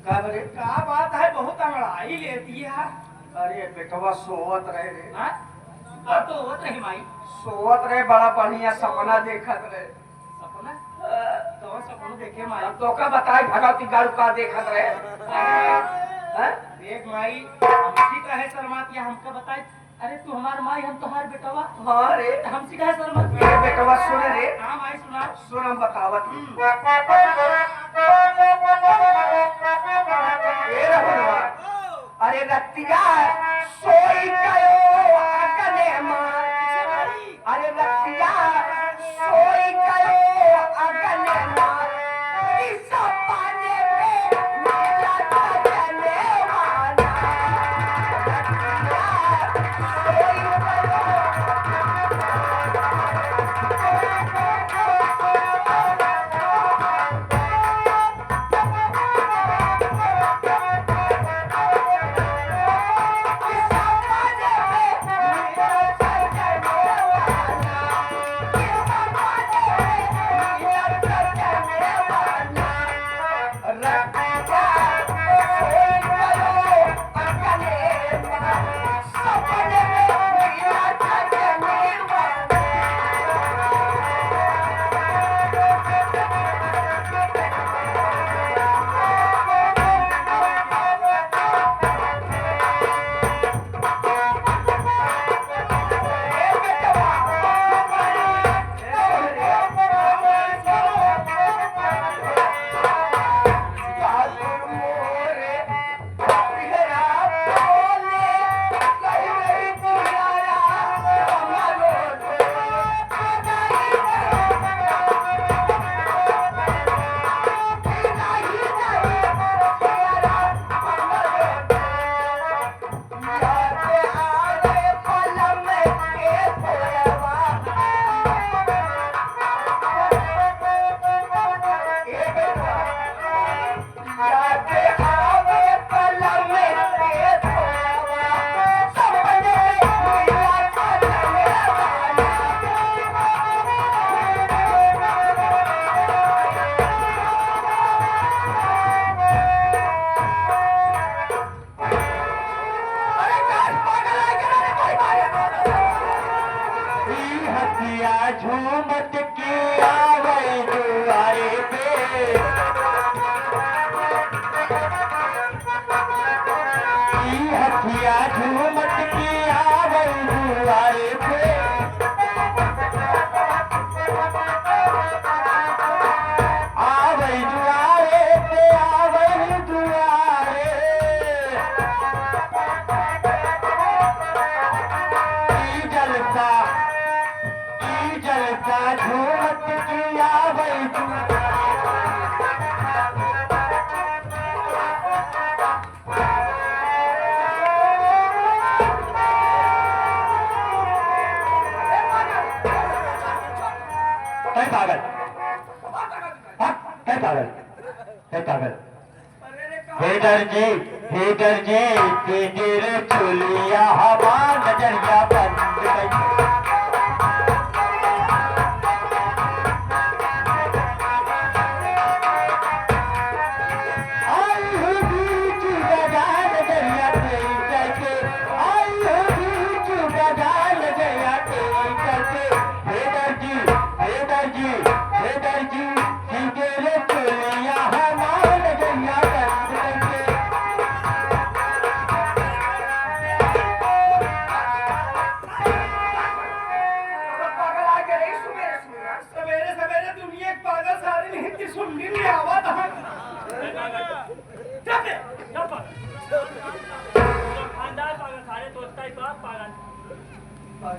का बरे का बात है, बहुत अंगड़ाई लेती है। अरे बेटवा सोवत रहे रे। हाँ तो होत रही माई, सोवत रहे, बड़ा बढ़िया सपना देखत रहे। सपना तो सपना देखे माई तो का बताए भगवती गारू का देखत रहे। देख माई हमसी कहे शर्मात या हमका बताए। अरे तू हमार माई हम तोहार बेटवा। हाँ रे हमसी कहे शर्मात। मेरे बेटवा सुन रे। हाँ माई सुना। सुन हम बतावत। अरे रतिया सोई गयो अगने मां। अरे रतिया सोई गयो अगने मां। इस पाने पे मेरा चले वाला। सोई झूमत की आवे दुआरे पे। हथिया झूमत की आवे दुआरे पे। आवे दुआरे पे आवे दुआरे। जलता झूमत की आवे पागल पागल। हेडर जी तेरे चुलिया हवा नजरिया बंद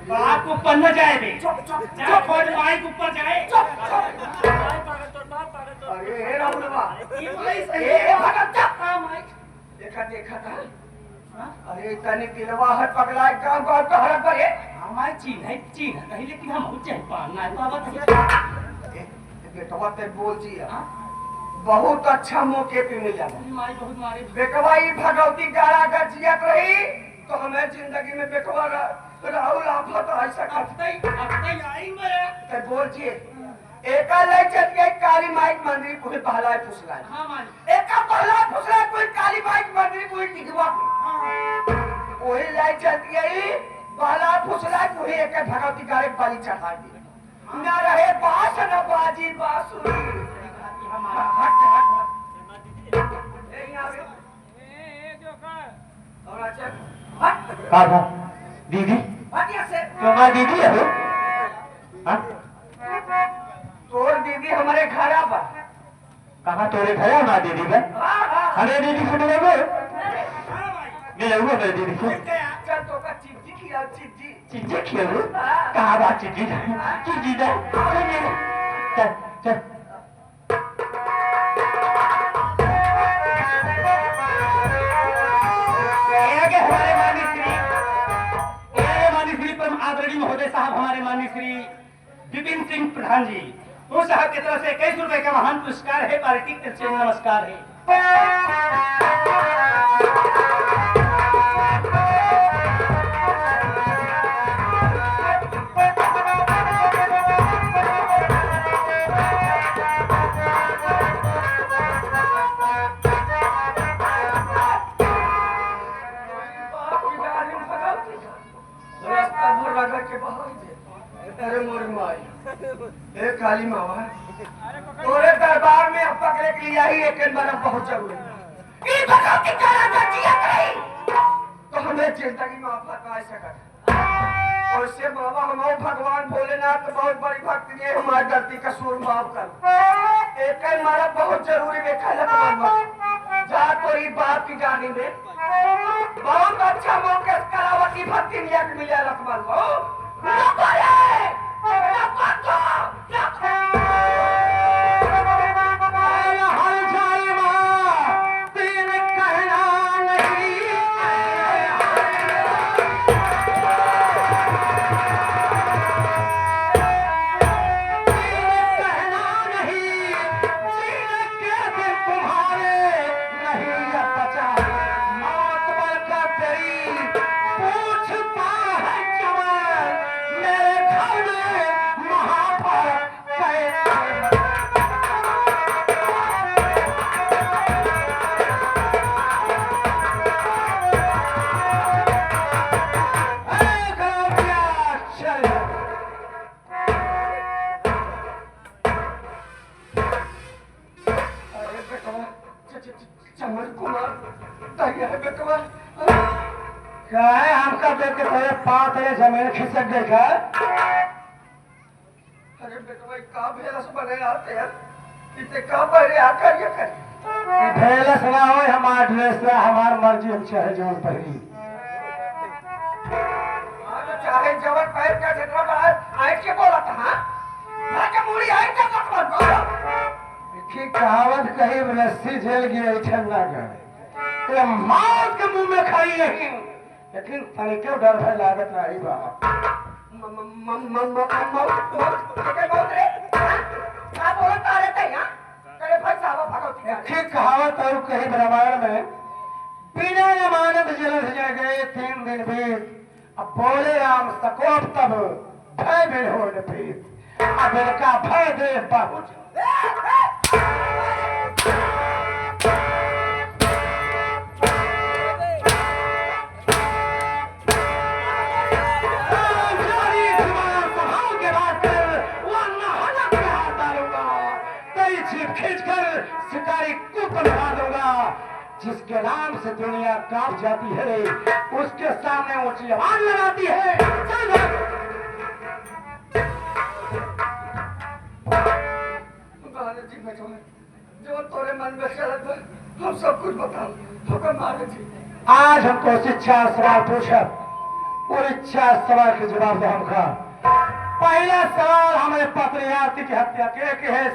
बाप ऊपर न जाए बे। माइक ऊपर जाए। अरे राहुलवा देखा था। अरे तने दिलवा है पगला गांव गांव का हरक करे। हमारी चीन कहीं, लेकिन हम ऊंचे पाना है बाबा। बेटवा ते बोल जी बहुत अच्छा मौके पे मिल जाना। बेकवाई भगवती गाड़ा गजियत रही तो हमें जिंदगी में बेकवा राहुल आफत ऐसा करते आई मैं बोल जी एका ले चल के काली माइक मंदिर पहला फुसलाए हाँ मालिक एक का पहला फुसलाए कोई काली बाई की मंदिर कोई टिकवा पे वही लाई चलती है पहला फुसलाए कोई एक भगवती गारे बाली चढ़ा दी ना रहे बास न बाजी बांसुरी हमारा हट हट ए यहां पे जो कर और अच्छा हट काका दीदी हट यहाँ से तुम्हारा दीदी है वो हाँ तोर दीदी हमारे घर आ बा कहाँ तोरे घर है हमारा दीदी का हाँ हाँ अरे दीदी को मिले वो मिले हुए मेरे दीदी को चल तो का चिट्ठी किया चिट्ठी चीजें खेलो कहाँ बात चीजी चीजी चल चल हमारे माननीय श्री परम आदरणीय महोदय साहब हमारे माननीय श्री विपिन सिंह प्रधान जी उन साहब की तरफ से 21 रुपए का महान पुरस्कार है पार्टी की तरफ से नमस्कार है अरे मोर माई ए काली मावा तोरे दरबार में अब पकड़े के लिए आई एक बार बहुत जरूरी ई भगवती करा बचिया कहीं तो हमें जिंदगी में आप बता सकत और से बाबा हमारे भगवान भोलेनाथ बहुत बड़ी भक्ति है हमारी गलती कसूर माफ कर एक मारा बहुत जरूरी में खलत मानवा जा तोरी बाप की जानी में बहुत अच्छा मौका करावती भक्ति नियत मिले रखमान को जमीन खिसक गई का अरे बेटा का भेलस बने आते यार इतने का पहले आकर ये कर भेलस ना हो हमार ड्रेस ना हमार मर्जी हम चाहे जो पहली चाहे जवन पैर का जितना बड़ा आए के बोला था हां ना के मुड़ी आए के मत बोलो देखी कहावत कही रस्सी झेल गई ऐठन ना गए तो मौत के मुंह में खाई नहीं लेकिन तनिके डर है लागत नहीं बाबा ठीक कहावत और कही रामायण में बिना जमानत जेल से गए 3 दिन बीत अब बोले राम सकोप तब भय बिन हो प्रीत अब इनका भय दे बहुत शिकारी को बना दूंगा जिसके नाम से दुनिया कांप जाती है उसके सामने ऊंची आवाज लगाती है जो तोरे मन में चलत हम सब कुछ बताओ आज हमको शिक्षा सवाल पूछा और इच्छा सवाल के जवाब दो हमका पहला सवाल हमारे पत्नी आरती की हत्या के है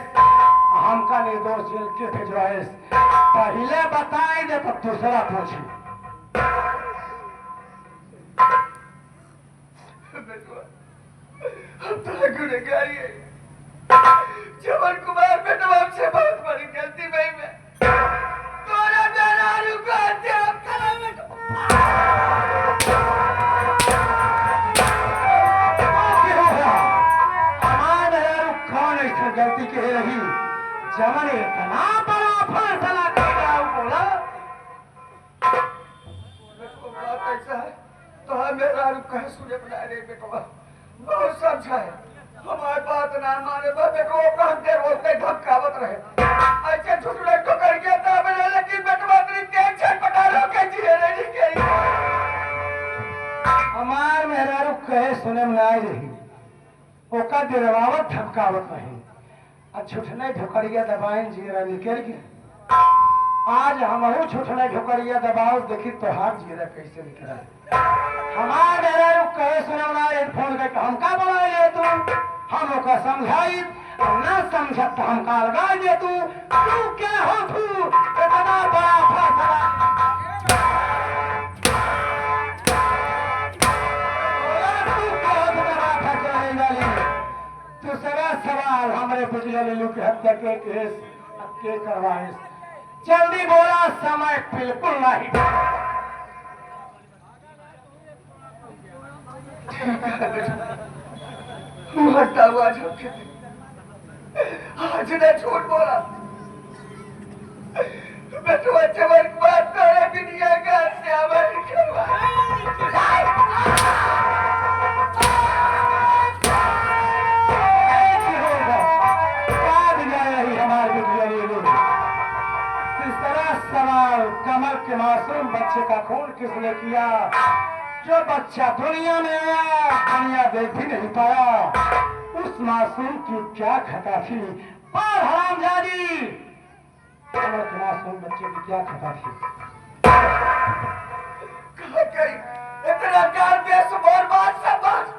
हमका निर्दोष जेल के भिजवाए पहले बताए दे तो दूसरा पूछी जबल कुमार बेटा हमसे बहुत बड़ी गलती भाई में तोरा बेरारू को हत्या करा बेटा हमारे कौन ऐसी गलती के रही जवन इतना बड़ा फैसला कर दिया बोला बेटवा बात ऐसा है तो है मेरा रुक कहे सुने बना रे बेटवा बहुत समझा है हमारी बात ना माने बेटवा कहते रोते धमकावत रहे ऐसे झुटले तो कर गया था मैंने लेकिन बेटवा तेरी तेज छटपटा लो के जिए नहीं के हमार मेरा रुक कहे सुने में आई रही ओका दिलवावत धमकावत नहीं छुटने ढुकड़िया दबाएं जीरा निकल गया आज हमहू छुटने ढुकड़िया दबाओ देखी तोहार जीरा कैसे निकला हमार मेरा रुक कहे सुना फोन करके हमका बोला ले तू हम ओका समझाई और ना समझत तो हमका लगा दे तू क्या हो तू इतना बड़ा फैसला दूसरा सवाल हमारे बुझले लू की हत्या के केस के करवाए जल्दी बोला समय बिल्कुल नहीं आज ने झूठ बोला बेटवा जबर बात करे बिटिया का श्यामल सवाल कमल के मासूम बच्चे का खून किसने किया जो बच्चा दुनिया में आया दुनिया देख भी नहीं पाया उस मासूम की क्या खता थी पर हरामजादी कमल के मासूम बच्चे की क्या खता थी इतना गाल बेस बर्बाद सब बात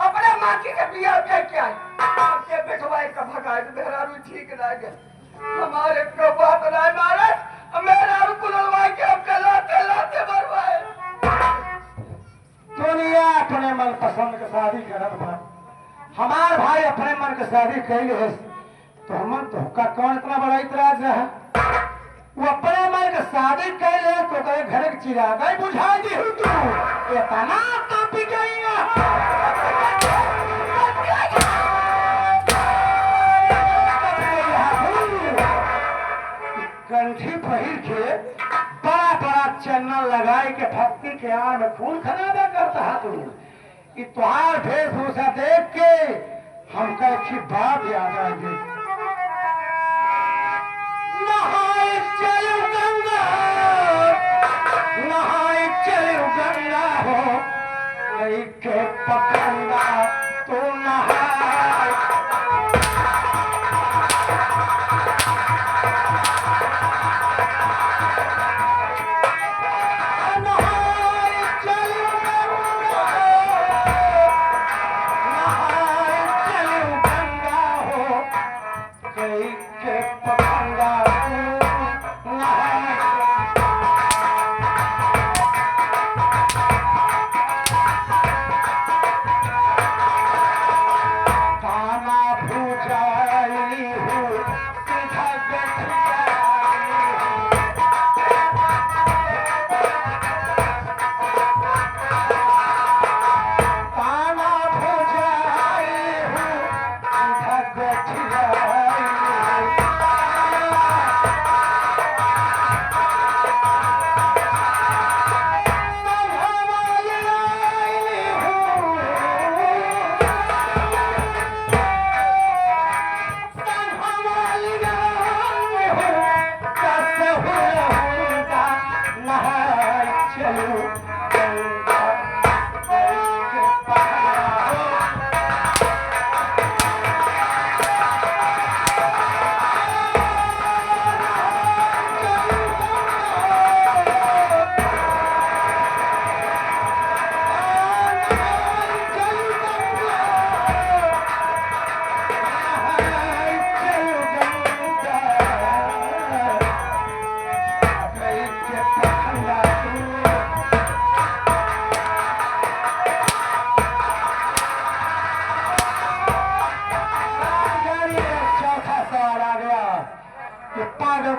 अपने माँ की के बिया पे क्या है बेटवा का भगाए मेरा भी ठीक ना गया हमारे को बात ना मारे मेरा कुलवा के अब लाते लाते मरवाए दुनिया अपने मन पसंद के शादी करत बा हमार भाई अपने मन के शादी कैले है तो हमन तो का कौन इतना बड़ा इतराज रहा वो अपने मन के शादी कैले तो कहे घर के चिराग ही बुझा दी हूं तू इतना तापी गई कंठी पहिर के बड़ा बड़ा चन्नल लगाए के भक्ति के आड़ में खून खराबा करता है तू कि तुहार वेशभूषा देख के हम की बात याद आएगी नहाए चलो गंगा नहाए चलो गंगा हो नहीं के पकंगा तू नहाए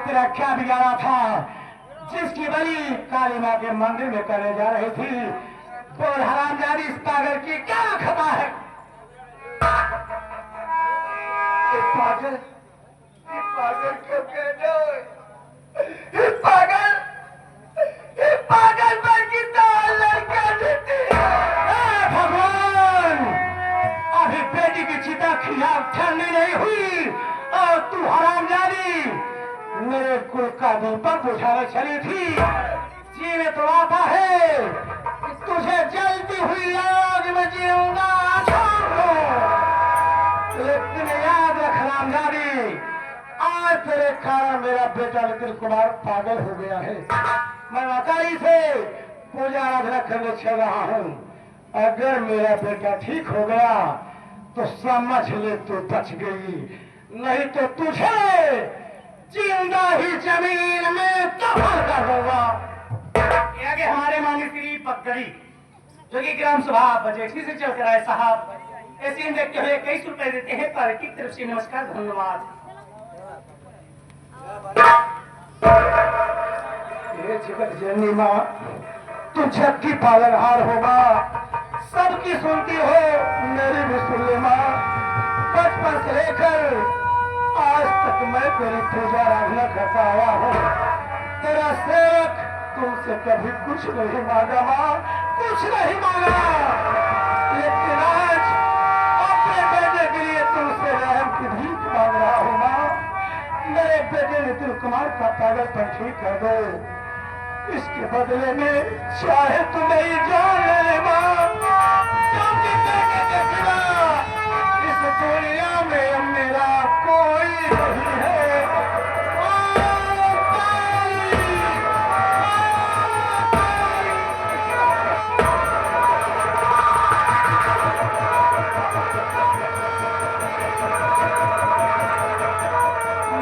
तेरा क्या बिगाड़ा था जिसकी बलि काली माँ के मंदिर में करने जा रही थी बोल हरामजादी इस पागल की क्या खता है पागल बुझाने चली थी। जी में तो आता है कि तुझे जलती हुई आग में जीऊंगा छोड़ दो, लेकिन याद रख रामजादी, आज तेरे कारण मेरा बेटा नितिन कुमार पागल हो गया है। मैं अकाली से पूजा आराधना करने चल रहा हूँ। अगर मेरा बेटा ठीक हो गया तो समझ ले तू बच गई, नहीं तो तुझे जिंदा ही जमीन में दफन कर दूंगा। ये आगे हमारे माननीय श्री पगड़ी जो कि ग्राम सभा बजेठी से चल कर आए साहब, ऐसे इन देखते हुए 21 रुपए देते हैं। पार्टी की तरफ से नमस्कार, धन्यवाद। ये जगत जननी माँ, तू झक्की पालनहार होगा, सबकी सुनती हो, मेरी भी सुन ले माँ। बचपन से लेकर आज तक मैं तेरी पूजा आराधना करता आया हूँ। तेरा सेवक तुमसे कभी कुछ नहीं मांगा माँ, कुछ नहीं मांगा, लेकिन आज अपने बेटे के लिए तुमसे रहम की भीख मांग रहा हूँ माँ। मेरे बेटे नितिन कुमार का पागलपन ठीक कर दो, इसके बदले में चाहे तुम मेरी जान ले ले माँ, क्योंकि बेटे के सिवा इस दुनिया में अब मेरा कोई नहीं है।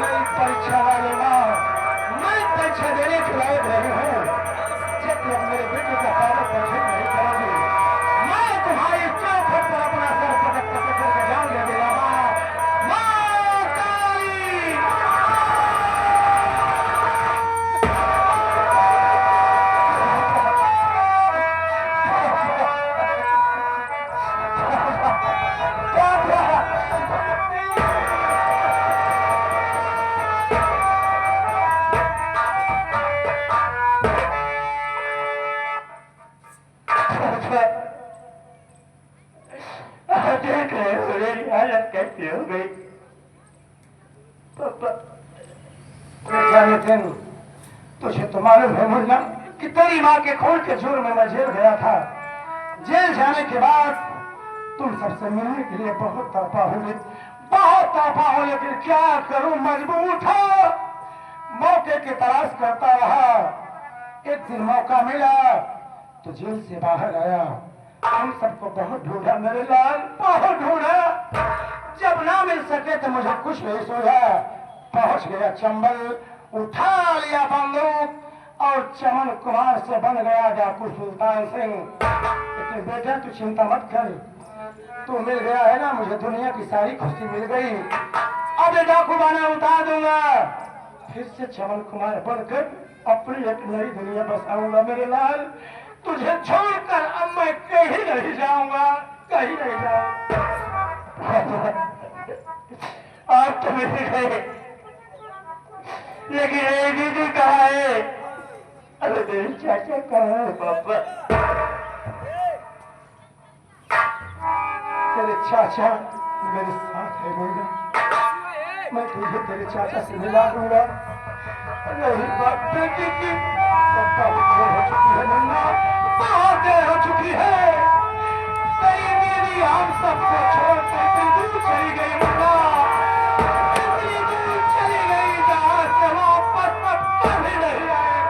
मैं परीक्षा वाले माँ, मैं परीक्षा देने के लायक नहीं हूँ। जब तक मेरे बेटे का पागल ठीक नहीं करोगे, मैं तुम्हारी चौखट पर अपना सर पटक पटक करके जान ले देगा माँ। माँ काली! देख रहे हो मेरी हालत कैसी हो गई पापा। नितिन, तुझे तो मालूम है मुन्ना कि तेरी माँ के खून के जुर्म में मैं जेल गया था। जेल जाने के बाद तुम सबसे मिलने के लिए बहुत तड़पा हूँ, लेकिन क्या करूं, मजबूर था। मौके की तलाश करता रहा। एक दिन मौका मिला तो जेल से बाहर आया। हम सबको बहुत ढूंढा मेरे लाल, बहुत ढूंढा। जब ना मिल सके तो मुझे कुछ नहीं सूझा। पहुंच गया चंबल, उठा लिया बंदूक और चमन कुमार से बन गया डाकू सुल्तान सिंह। लेकिन बेटा तू चिंता मत कर, तू मिल गया है ना, मुझे दुनिया की सारी खुशी मिल गई। अब ये डाकू बाना उतार दूंगा, फिर से चमन कुमार बनकर अपनी एक नई दुनिया बसाऊंगा मेरे लाल। तुझे छोड़कर अब मैं कहीं नहीं जाऊंगा, कहीं नहीं जाऊंगा। आप तो मिल गए, लेकिन ये दीदी कहाँ है? अरे मेरे चाचा कहाँ है पापा? तेरे चाचा मेरे साथ है मुन्ना, मैं तुझे तेरे चाचा से मिला दूंगा। रही बात बेटी की, पप्पा देर हो चुकी है मुन्ना, बहुत देर हो चुकी है। तेरी दीदी हम सबको छोड़ के इतनी दूर चली गई मुन्ना, इतनी दूर चली गई जहाँ से वापस अब कभी नहीं आए।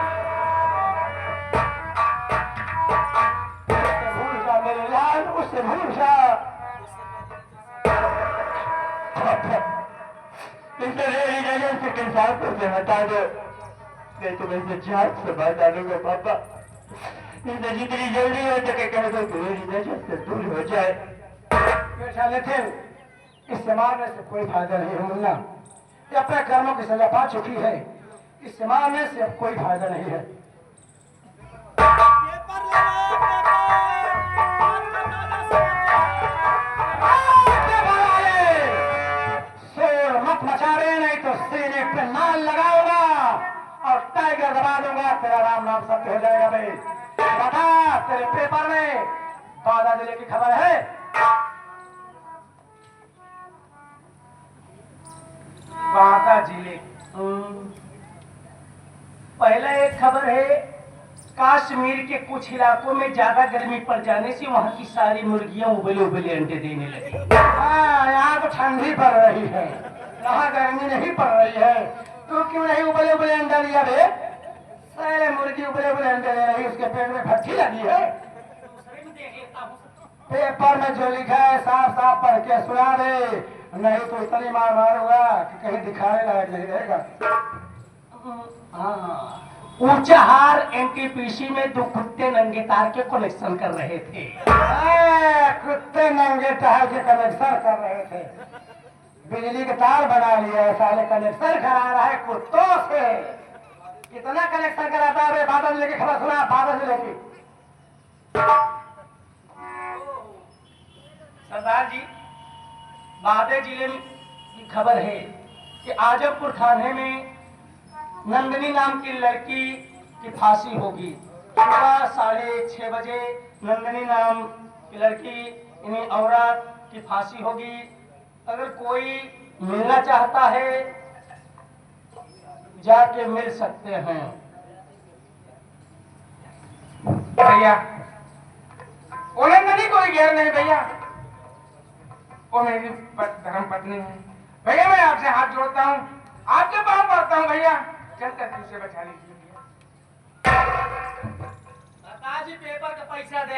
उसे भूल जा मेरे लाल, उसे भूल जा। इसे मेरी नजर से किसान को से हटा दो, नहीं तो मैं इसे जान से बाहर डालूंगा पापा। इसे जितनी जल्दी हो सके कह दो कि मेरी नजर से दूर हो जाए। बेटा नितिन, इससे मारने से कोई फायदा नहीं है मुन्ना, ये अपने कर्मों की सजा पा चुकी है, इससे मारने से अब कोई फायदा नहीं है। मत मचा रहे, नहीं तो सीने पे नाल लगाऊंगा और टाइगर दबा दूंगा, तेरा राम नाम सत्य हो जाएगा। भाई बता, तेरे पेपर में बाधा जिले की खबर है? बांका जिले पहला एक खबर है, कश्मीर के कुछ इलाकों में ज्यादा गर्मी पड़ जाने से वहाँ की सारी मुर्गियां उबले उबले अंडे देने लगी। हाँ, यहाँ तो ठंडी पड़ रही है, यहाँ गर्मी नहीं पड़ रही है। तू क्यों नहीं उबले उबले अंडा दिया बे? सारे मुर्गी उबले उबले अंडे दे रही, उसके पेट में भट्टी लगी है। दूसरे में देख लेता हूँ। पेपर में जो लिखा है साफ साफ पढ़ के सुना दे, नहीं तो इतनी मार मारूंगा कि कहीं दिखाने लायक नहीं रहेगा। हाँ, ऊंचाहार एनटीपीसी में दो कुत्ते नंगे तार के कनेक्शन कर रहे थे। कुत्ते नंगे तार के कनेक्शन कर रहे थे, बिजली के तार बना लिया, साले कनेक्शन करा रहा है कुत्तों से। कितना कनेक्शन कराता है बादल जिले की खबर सुना, बादल जिले की। सरदार जी, बादल जिले की खबर है कि आजमपुर थाने में नंदनी नाम की लड़की की फांसी होगी। सुबह 6:30 बजे नंदनी नाम की लड़की यानी औरत की फांसी होगी। अगर कोई मिलना चाहता है जाके मिल सकते हैं। भैया वो नंदनी कोई गैर नहीं भैया, वो मेरी धर्म पत्नी है भैया। मैं आपसे हाथ जोड़ता हूँ, आपके पाँव पड़ता हूँ भैया, चल कर उसे बचा लीजिए सरदार जी पेपर का पैसा दे।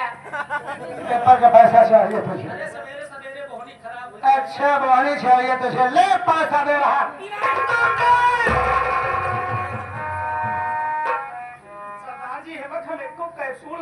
पेपर का पैसा चाहिए तुझे? अरे सवेरे सवेरे बहुत ही खराब हो अच्छा बहनी चाहिए तुझे, ले पैसा दे रहा। सरदार जी, हे वक्त हम एक कैप्सूल